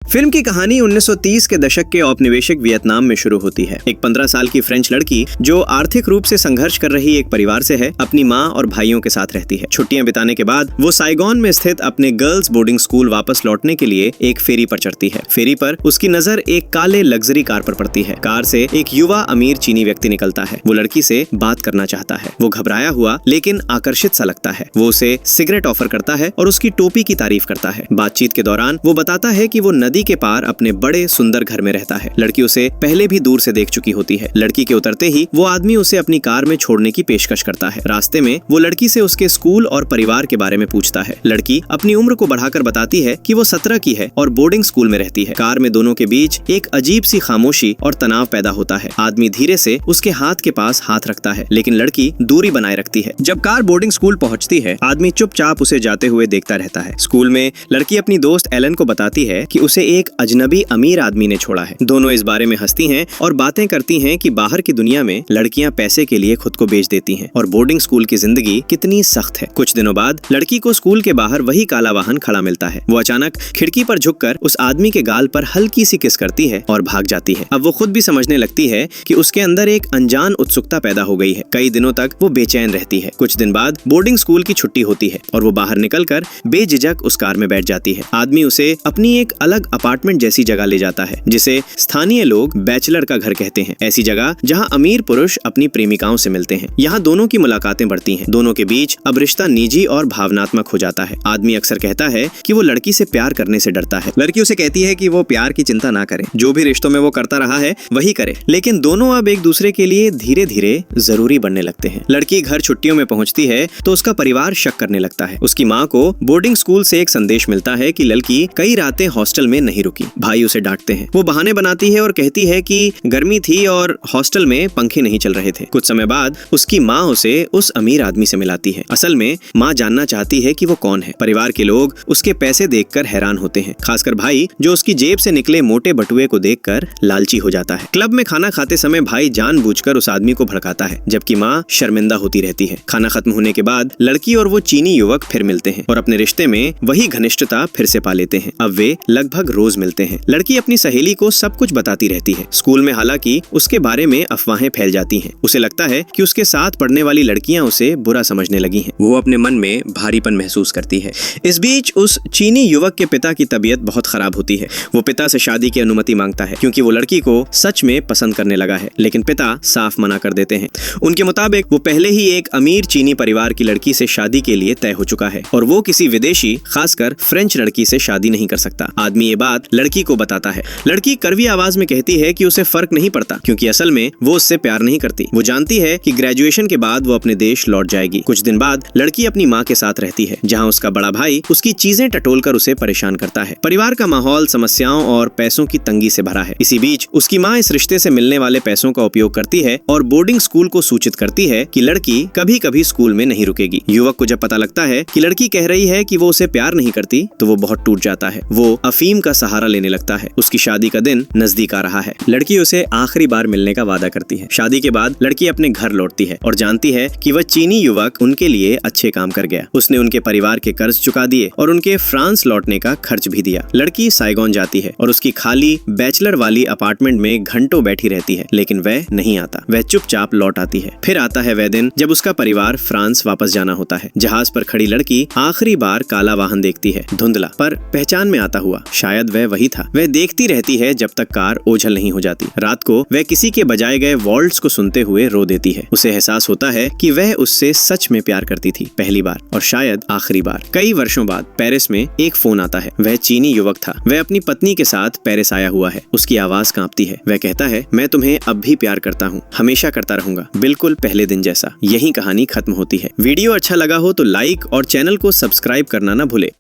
Film की कहानी 1930 के दशक के औपनिवेशिक वियतनाम में शुरू होती है। एक 15 साल की फ्रेंच लड़की जो आर्थिक रूप से संघर्ष कर रही एक परिवार से है, अपनी माँ और भाइयों के साथ रहती है। छुट्टियां बिताने के बाद वो साइगोन में स्थित अपने गर्ल्स बोर्डिंग स्कूल वापस लौटने के लिए एक फेरी पर चढ़ती है। फेरी पर उसकी नजर एक काले लग्जरी कार पर पड़ती है। कार से एक युवा अमीर चीनी व्यक्ति निकलता है। वो लड़की से बात करना चाहता है। वो घबराया हुआ लेकिन आकर्षित सा लगता है। वो उसे सिगरेट ऑफर करता है और उसकी टोपी की तारीफ करता है। बातचीत के दौरान वो बताता है कि वो नदी के पार अपने बड़े सुंदर घर में रहता है। लड़की उसे पहले भी दूर से देख चुकी होती है। लड़की के उतरते ही वो आदमी उसे अपनी कार में छोड़ने की पेशकश करता है। रास्ते में वो लड़की से उसके स्कूल और परिवार के बारे में पूछता है। लड़की अपनी उम्र को बढ़ाकर बताती है कि वो 17 की है और बोर्डिंग स्कूल में रहती है। कार में दोनों के बीच एक अजीब सी खामोशी और तनाव पैदा होता है। आदमी धीरे से उसके हाथ के पास हाथ रखता है, लेकिन लड़की दूरी बनाए रखती है। जब कार बोर्डिंग स्कूल पहुंचती है, आदमी चुपचाप उसे जाते हुए देखता रहता है। स्कूल में लड़की अपनी दोस्त एलन को बताती है कि उसे एक अजनबी अमीर आदमी ने छोड़ा है। दोनों इस बारे में हंसती हैं और बातें करती हैं कि बाहर की दुनिया में लड़कियां पैसे के लिए खुद को बेच देती हैं और बोर्डिंग स्कूल की जिंदगी कितनी सख्त है। कुछ दिनों बाद लड़की को स्कूल के बाहर वही काला वाहन खड़ा मिलता है। वो अचानक खिड़की पर झुककर उस आदमी के गाल पर हल्की सी किस करती है और भाग जाती है। अब वो खुद भी समझने लगती है कि उसके अंदर एक अनजान उत्सुकता पैदा हो गई है। कई दिनों तक वो बेचैन रहती है। कुछ दिन बाद बोर्डिंग स्कूल की छुट्टी होती है और वो बाहर निकलकर बेझिझक उस कार में बैठ जाती है। आदमी उसे अपनी एक अलग अपार्टमेंट जैसी जगह ले जाता है, जिसे स्थानीय लोग बैचलर का घर कहते हैं। ऐसी जगह जहां अमीर पुरुष अपनी प्रेमिकाओं से मिलते हैं। यहाँ दोनों की मुलाकातें बढ़ती हैं। दोनों के बीच अब रिश्ता निजी और भावनात्मक हो जाता है। आदमी अक्सर कहता है कि वो लड़की से प्यार करने से डरता है। लड़की उसे कहती है कि वो प्यार की चिंता ना करे, जो भी रिश्तों में वो करता रहा है वही करे। लेकिन दोनों अब एक दूसरे के लिए धीरे धीरे जरूरी बनने लगते हैं। लड़की घर छुट्टियों में पहुंचती है तो उसका परिवार शक करने लगता है। उसकी माँ को बोर्डिंग स्कूल से एक संदेश मिलता है कि लड़की कई रातें हॉस्टल में नहीं रुकी। भाई उसे डांटते हैं। वो बहाने बनाती है और कहती है कि गर्मी थी और हॉस्टल में पंखे नहीं चल रहे थे। कुछ समय बाद उसकी माँ उसे उस अमीर आदमी से मिलाती है। असल में माँ जानना चाहती है कि वो कौन है। परिवार के लोग उसके पैसे देखकर हैरान होते हैं, खासकर भाई जो उसकी जेब से निकले मोटे बटुए को देखकर लालची हो जाता है। क्लब में खाना खाते समय भाई जानबूझकर उस आदमी को भड़काता है, जबकि माँ शर्मिंदा होती रहती है। खाना खत्म होने के बाद लड़की और वो चीनी युवक फिर मिलते हैं और अपने रिश्ते में वही घनिष्ठता फिर से पा लेते हैं। अब वे लगभग रोज मिलते हैं। लड़की अपनी सहेली को सब कुछ बताती रहती है। स्कूल में हालांकि उसके बारे में अफवाहें फैल जाती हैं। उसे लगता है कि उसके साथ पढ़ने वाली लड़कियां उसे बुरा समझने लगी हैं। वो अपने मन में भारीपन महसूस करती है। इस बीच उस चीनी युवक के पिता की तबीयत बहुत खराब होती है। वो पिता से शादी की अनुमति मांगता है क्योंकि वो लड़की को सच में पसंद करने लगा है, लेकिन पिता साफ मना कर देते हैं। उनके मुताबिक वो पहले ही एक अमीर चीनी परिवार की लड़की से शादी के लिए तय हो चुका है और वो किसी विदेशी, खासकर फ्रेंच लड़की से शादी नहीं कर सकता। आदमी ये बात लड़की को बताता है। लड़की कड़वी आवाज में कहती है कि उसे फर्क नहीं पड़ता क्योंकि असल में वो उससे प्यार नहीं करती। वो जानती है कि ग्रेजुएशन के बाद वो अपने देश लौट जाएगी। कुछ दिन बाद लड़की अपनी माँ के साथ रहती है, जहाँ उसका बड़ा भाई उसकी चीजें टटोलकर उसे परेशान करता है। परिवार का माहौल समस्याओं और पैसों की तंगी से भरा है। इसी बीच उसकी माँ इस रिश्ते से मिलने वाले पैसों का उपयोग करती है और बोर्डिंग स्कूल को सूचित करती है कि लड़की कभी कभी स्कूल में नहीं रुकेगी। युवक को जब पता लगता है कि लड़की कह रही है कि वो उसे प्यार नहीं करती, तो वो बहुत टूट जाता है। वो अफीम का सहारा लेने लगता है। उसकी शादी का दिन नजदीक आ रहा है। लड़की उसे आखिरी बार मिलने का वादा करती है। शादी के बाद लड़की अपने घर लौटती है और जानती है कि वह चीनी युवक उनके लिए अच्छे काम कर गया। उसने उनके परिवार के कर्ज चुका दिए और उनके फ्रांस लौटने का खर्च भी दिया। लड़की साइगोन जाती है और उसकी खाली बैचलर वाली अपार्टमेंट में घंटों बैठी रहती है, लेकिन वह नहीं आता। वह चुपचाप लौट आती है। फिर आता है वह दिन जब उसका परिवार फ्रांस वापस जाना होता है। जहाज पर खड़ी लड़की आखिरी बार काला वाहन देखती है, धुंधला पर पहचान में आता हुआ। शायद वह वही था। वह देखती रहती है जब तक कार ओझल नहीं हो जाती। रात को वह किसी के बजाए गए वॉल्ट्स को सुनते हुए रो देती है। उसे एहसास होता है कि वह उससे सच में प्यार करती थी, पहली बार और शायद आखिरी बार। कई वर्षों बाद पेरिस में एक फोन आता है। वह चीनी युवक था। वह अपनी पत्नी के साथ पेरिस आया हुआ है। उसकी आवाज कांपती है। वह कहता है, मैं तुम्हें अब भी प्यार करता हूँ, हमेशा करता रहूंगा, बिल्कुल पहले दिन जैसा। यही कहानी खत्म होती है। वीडियो अच्छा लगा हो तो लाइक और चैनल को सब्सक्राइब करना ना भूले।